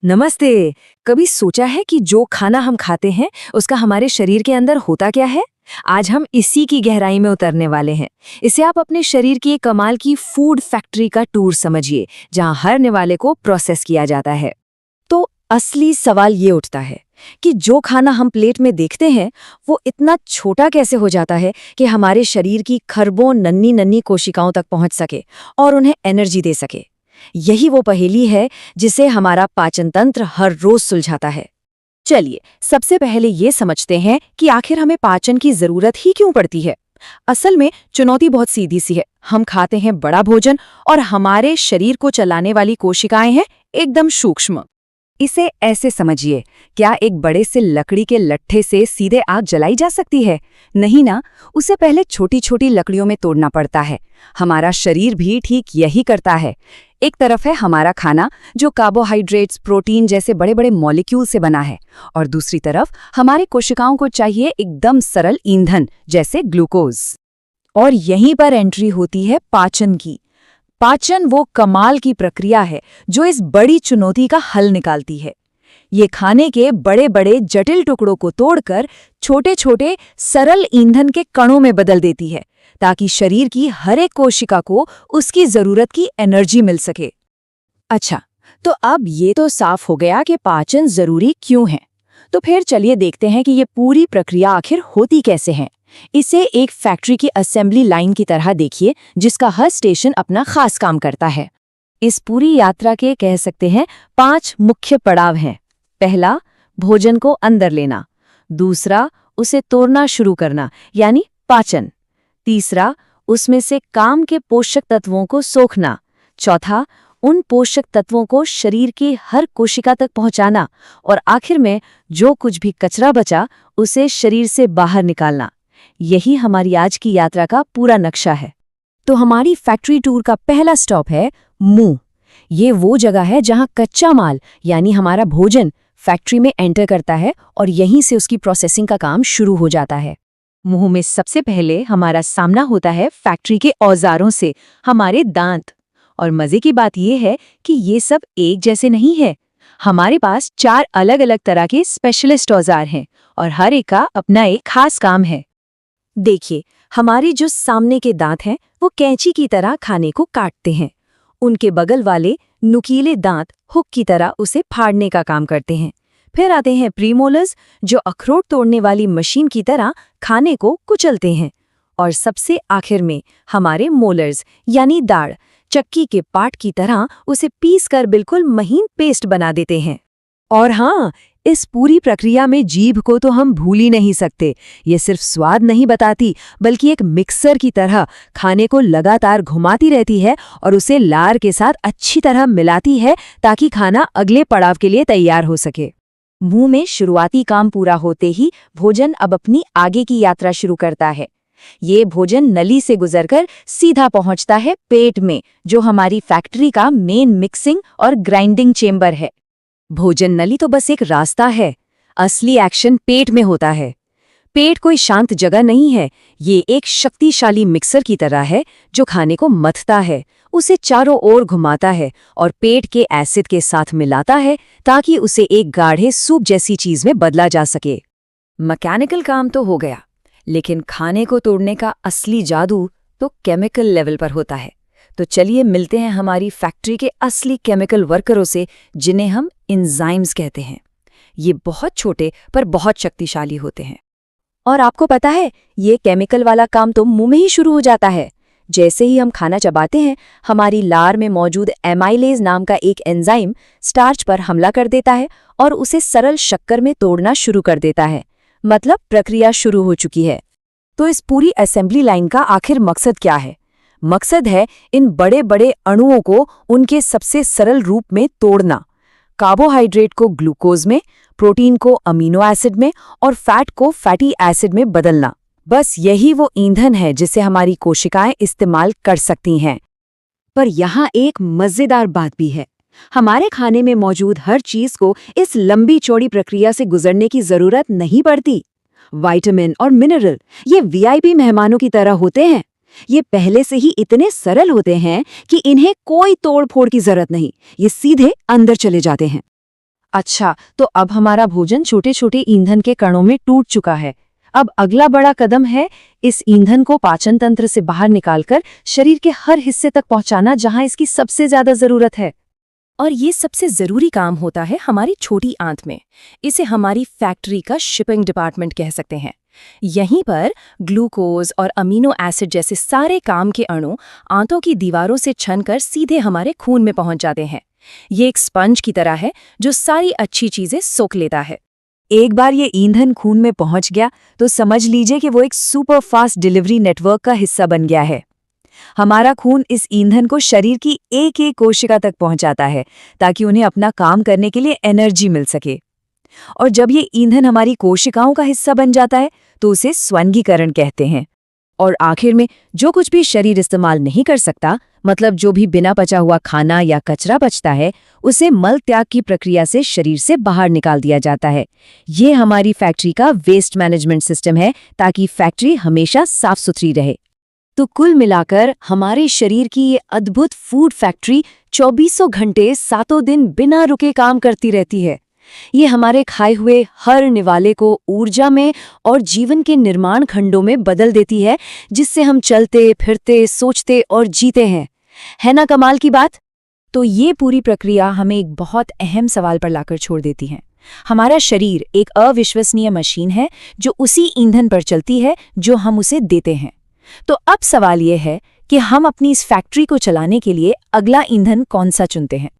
नमस्ते। कभी सोचा है कि जो खाना हम खाते हैं उसका हमारे शरीर के अंदर होता क्या है? आज हम इसी की गहराई में उतरने वाले हैं। इसे आप अपने शरीर की एक कमाल की फूड फैक्ट्री का टूर समझिए, जहां हर निवाले को प्रोसेस किया जाता है। तो असली सवाल ये उठता है कि जो खाना हम प्लेट में देखते हैं वो इतना छोटा कैसे हो जाता है कि हमारे शरीर की खरबों नन्ही नन्ही कोशिकाओं तक पहुंच सके और उन्हें एनर्जी दे सके। यही वो पहेली है जिसे हमारा पाचन तंत्र हर रोज सुलझाता है। चलिए सबसे पहले ये समझते हैं कि आखिर हमें पाचन की जरूरत ही क्यों पड़ती है। असल में चुनौती बहुत सीधी सी है। हम खाते हैं बड़ा भोजन और हमारे शरीर को चलाने वाली कोशिकाएं हैं एकदम सूक्ष्म। इसे ऐसे समझिए, क्या एक बड़े से लकड़ी के लट्ठे से सीधे आग जलाई जा सकती है? नहीं ना, उसे पहले छोटी छोटी लकड़ियों में तोड़ना पड़ता है। हमारा शरीर भी ठीक यही करता है। एक तरफ है हमारा खाना जो कार्बोहाइड्रेट्स, प्रोटीन जैसे बड़े बड़े मॉलिक्यूल से बना है, और दूसरी तरफ हमारी कोशिकाओं को चाहिए एकदम सरल ईंधन जैसे ग्लूकोज। और यहीं पर एंट्री होती है पाचन की। पाचन वो कमाल की प्रक्रिया है जो इस बड़ी चुनौती का हल निकालती है। ये खाने के बड़े बड़े जटिल टुकड़ों को तोड़कर छोटे छोटे सरल ईंधन के कणों में बदल देती है, ताकि शरीर की हर एक कोशिका को उसकी जरूरत की एनर्जी मिल सके। अच्छा, तो अब ये तो साफ हो गया कि पाचन जरूरी क्यों है। तो फिर चलिए देखते हैं कि ये पूरी प्रक्रिया आखिर होती कैसे है। इसे एक फैक्ट्री की असेंबली लाइन की तरह देखिए, जिसका हर स्टेशन अपना खास काम करता है। इस पूरी यात्रा के कह सकते हैं 5 मुख्य पड़ाव हैं। पहला, भोजन को अंदर लेना। दूसरा, उसे तोड़ना शुरू करना यानी पाचन। तीसरा, उसमें से काम के पोषक तत्वों को सोखना। चौथा, उन पोषक तत्वों को शरीर की हर कोशिका तक पहुंचाना। और आखिर में जो कुछ भी कचरा बचा उसे शरीर से बाहर निकालना। यही हमारी आज की यात्रा का पूरा नक्शा है। तो हमारी फैक्ट्री टूर का पहला स्टॉप है मुंह। ये वो जगह है जहां कच्चा माल यानी हमारा भोजन फैक्ट्री में एंटर करता है और यहीं से उसकी प्रोसेसिंग का काम शुरू हो जाता है। मुंह में सबसे पहले हमारा सामना होता है फैक्ट्री के औजारों से, हमारे दांत। और मजे की बात यह है कि ये सब एक जैसे नहीं है। हमारे पास 4 अलग अलग तरह के स्पेशलिस्ट औजार हैं और हर एक का अपना एक खास काम है। देखिए, हमारे जो सामने के दांत हैं वो कैंची की तरह खाने को काटते हैं। उनके बगल वाले नुकीले दांत हुक की तरह उसे फाड़ने का काम करते हैं। फिर आते हैं प्रीमोलर्स, जो अखरोट तोड़ने वाली मशीन की तरह खाने को कुचलते हैं। और सबसे आखिर में हमारे मोलर्स यानी दाढ़, चक्की के पार्ट की तरह उसे पीस कर बिल्कुल महीन पेस्ट बना देते हैं। और हाँ, इस पूरी प्रक्रिया में जीभ को तो हम भूल ही नहीं सकते। ये सिर्फ स्वाद नहीं बताती, बल्कि एक मिक्सर की तरह खाने को लगातार घुमाती रहती है और उसे लार के साथ अच्छी तरह मिलाती है, ताकि खाना अगले पड़ाव के लिए तैयार हो सके। मुंह में शुरुआती काम पूरा होते ही भोजन अब अपनी आगे की यात्रा शुरू करता है। ये भोजन नली से गुजरकर सीधा पहुंचता है पेट में, जो हमारी फैक्ट्री का मेन मिक्सिंग और ग्राइंडिंग चेंबर है। भोजन नली तो बस एक रास्ता है, असली एक्शन पेट में होता है। पेट कोई शांत जगह नहीं है, ये एक शक्तिशाली मिक्सर की तरह है जो खाने को मथता है, उसे चारों ओर घुमाता है और पेट के एसिड के साथ मिलाता है, ताकि उसे एक गाढ़े सूप जैसी चीज में बदला जा सके। मैकेनिकल काम तो हो गया, लेकिन खाने को तोड़ने का असली जादू तो केमिकल लेवल पर होता है। तो चलिए मिलते हैं हमारी फैक्ट्री के असली केमिकल वर्करों से, जिन्हें हम एंजाइम्स कहते हैं। ये बहुत छोटे पर बहुत शक्तिशाली होते हैं। और आपको पता है, ये केमिकल वाला काम तो मुंह में ही शुरू हो जाता है। जैसे ही हम खाना चबाते हैं, हमारी लार में मौजूद एमाइलेज नाम का एक एंजाइम स्टार्च पर हमला कर देता है और उसे सरल शक्कर में तोड़ना शुरू कर देता है। मतलब प्रक्रिया शुरू हो चुकी है। तो इस पूरी असेंबली लाइन का आखिर मकसद क्या है? मकसद है इन बड़े बड़े अणुओं को उनके सबसे सरल रूप में तोड़ना। कार्बोहाइड्रेट को ग्लूकोज में, प्रोटीन को अमीनो एसिड में और फैट को फैटी एसिड में बदलना। बस यही वो ईंधन है जिसे हमारी कोशिकाएं इस्तेमाल कर सकती हैं। पर यहाँ एक मजेदार बात भी है। हमारे खाने में मौजूद हर चीज को इस लंबी चौड़ी प्रक्रिया से गुजरने की जरूरत नहीं पड़ती। विटामिन और मिनरल ये वीआईपी मेहमानों की तरह होते हैं। ये पहले से ही इतने सरल होते हैं कि इन्हें कोई तोड़ फोड़ की जरूरत नहीं, ये सीधे अंदर चले जाते हैं। अच्छा, तो अब हमारा भोजन छोटे छोटे ईंधन के कणों में टूट चुका है। अब अगला बड़ा कदम है इस ईंधन को पाचन तंत्र से बाहर निकालकर शरीर के हर हिस्से तक पहुंचाना जहां इसकी सबसे ज्यादा जरूरत है। और ये सबसे जरूरी काम होता है हमारी छोटी आंत में। इसे हमारी फैक्ट्री का शिपिंग डिपार्टमेंट कह सकते हैं। यहीं पर ग्लूकोज और अमीनो एसिड जैसे सारे काम के अणु आंतों की दीवारों से छनकर सीधे हमारे खून में पहुंच जाते हैं। ये एक स्पंज की तरह है जो सारी अच्छी चीजें सोख लेता है। एक बार ये ईंधन खून में पहुंच गया तो समझ लीजिए कि वो एक सुपर फास्ट डिलीवरी नेटवर्क का हिस्सा बन गया है। हमारा खून इस ईंधन को शरीर की एक एक कोशिका तक पहुंचाता है ताकि उन्हें अपना काम करने के लिए एनर्जी मिल सके। और जब ये ईंधन हमारी कोशिकाओं का हिस्सा बन जाता है तो उसे स्वंगीकरण कहते हैं। और आखिर में जो कुछ भी शरीर इस्तेमाल नहीं कर सकता, मतलब जो भी बिना पचा हुआ खाना या कचरा बचता है, उसे मल त्याग की प्रक्रिया से शरीर से बाहर निकाल दिया जाता है। ये हमारी फैक्ट्री का वेस्ट मैनेजमेंट सिस्टम है ताकि फैक्ट्री हमेशा साफ सुथरी रहे। तो कुल मिलाकर हमारे शरीर की ये अद्भुत फूड फैक्ट्री 24 घंटे 7 दिन बिना रुके काम करती रहती है। ये हमारे खाए हुए हर निवाले को ऊर्जा में और जीवन के निर्माण खंडों में बदल देती है, जिससे हम चलते फिरते सोचते और जीते हैं। है ना कमाल की बात? तो ये पूरी प्रक्रिया हमें एक बहुत अहम सवाल पर लाकर छोड़ देती है। हमारा शरीर एक अविश्वसनीय मशीन है जो उसी ईंधन पर चलती है जो हम उसे देते हैं। तो अब सवाल ये है कि हम अपनी इस फैक्ट्री को चलाने के लिए अगला ईंधन कौन सा चुनते हैं।